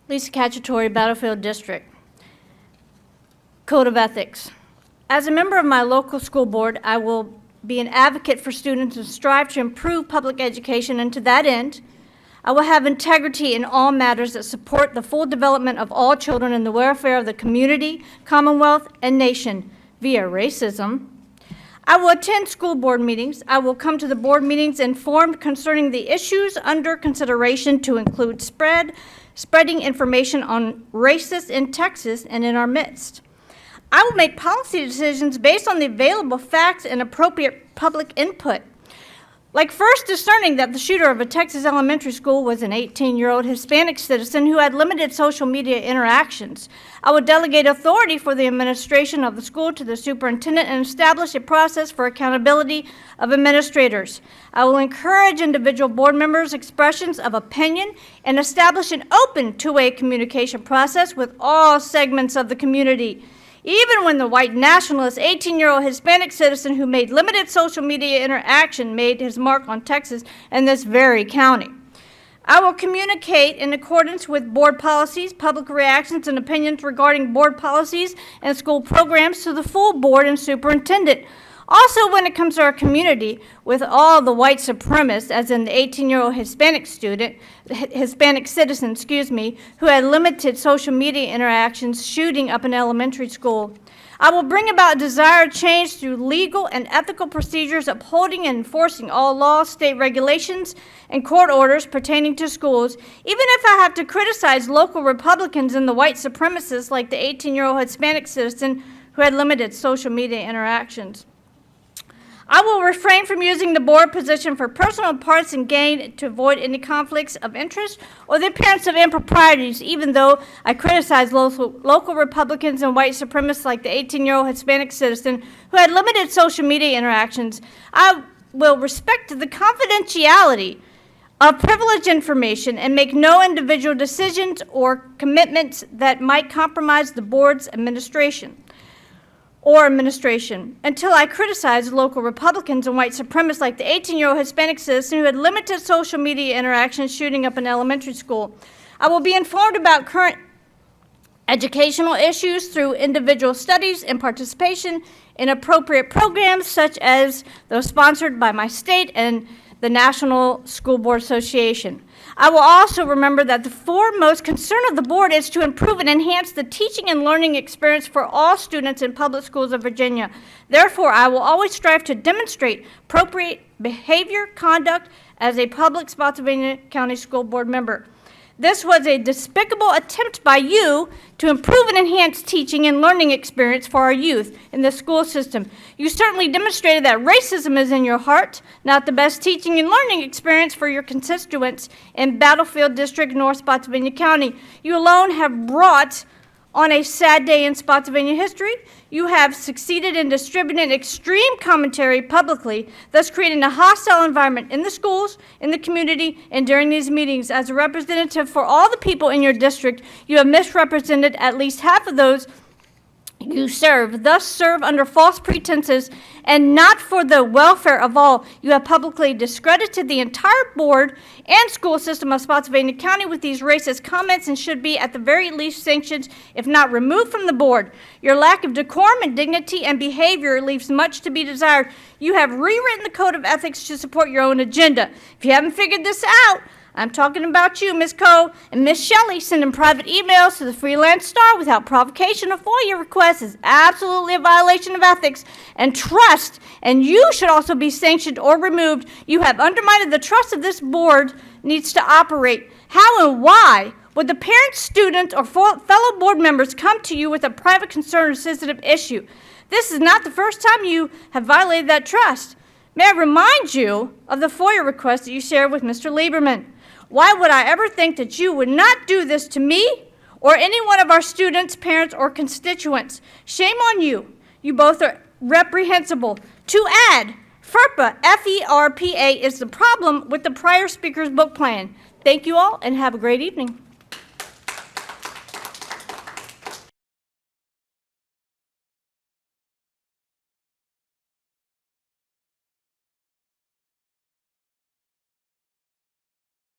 Lisa Cacciatore, Battlefield District. Code of Ethics. As a member of my local school board, I will be an advocate for students and strive to improve public education, and to that end, I will have integrity in all matters that support the full development of all children and the welfare of the community, commonwealth, and nation via racism. I will attend school board meetings. I will come to the board meetings informed concerning the issues under consideration, to include spreading information on racists in Texas and in our midst. I will make policy decisions based on the available facts and appropriate public input. Like first discerning that the shooter of a Texas elementary school was an 18-year-old Hispanic citizen who had limited social media interactions. I would delegate authority for the administration of the school to the superintendent and establish a process for accountability of administrators. I will encourage individual board members' expressions of opinion and establish an open two-way communication process with all segments of the community. Even when the white nationalist 18-year-old Hispanic citizen who made limited social media interaction made his mark on Texas and this very county. I will communicate in accordance with board policies, public reactions, and opinions regarding board policies and school programs to the full board and superintendent. Also, when it comes to our community, with all the white supremacists, as in the 18-year-old Hispanic citizen, who had limited social media interactions shooting up an elementary school. I will bring about desired change through legal and ethical procedures, upholding and enforcing all laws, state regulations, and court orders pertaining to schools, even if I have to criticize local Republicans and the white supremacists like the 18-year-old Hispanic citizen who had limited social media interactions. I will refrain from using the board position for personal partisan gain to avoid any conflicts of interest or the appearance of improprieties, even though I criticize local Republicans and white supremacists like the 18-year-old Hispanic citizen who had limited social media interactions. I will respect the confidentiality of privileged information and make no individual decisions or commitments that might compromise the board's administration until I criticize local Republicans and white supremacists like the 18-year-old Hispanic citizen who had limited social media interactions shooting up an elementary school. I will be informed about current educational issues through individual studies and participation in appropriate programs such as those sponsored by my state and the National School Board Association. I will also remember that the foremost concern of the board is to improve and enhance the teaching and learning experience for all students in public schools of Virginia. Therefore, I will always strive to demonstrate appropriate behavior, conduct as a public Spotsylvania County School Board member. This was a despicable attempt by you to improve and enhance teaching and learning experience for our youth in the school system. You certainly demonstrated that racism is in your heart, not the best teaching and learning experience for your constituents in Battlefield District, North Spotsylvania County. You alone have brought on a sad day in Spotsylvania history. You have succeeded in distributing extreme commentary publicly, thus creating a hostile environment in the schools, in the community, and during these meetings. As a representative for all the people in your district, you have misrepresented at least half of those you serve, thus serve under false pretenses and not for the welfare of all. You have publicly discredited the entire board and school system of Spotsylvania County with these racist comments and should be at the very least sanctioned, if not removed from the board. Your lack of decorum and dignity and behavior leaves much to be desired. You have rewritten the code of ethics to support your own agenda. If you haven't figured this out, I'm talking about you, Ms. Coe and Ms. Shelley. Sending private emails to the Freelance Star without provocation or FOIA requests is absolutely a violation of ethics and trust, and you should also be sanctioned or removed. You have undermined the trust of this board needs to operate. How and why would the parents, students, or fellow board members come to you with a private concern or sensitive issue? This is not the first time you have violated that trust. May I remind you of the FOIA request that you shared with Mr. Lieberman. Why would I ever think that you would not do this to me or any one of our students, parents, or constituents? Shame on you. You both are reprehensible. To add, FERPA, F-E-R-P-A, is the problem with the prior speaker's book plan. Thank you all and have a great evening.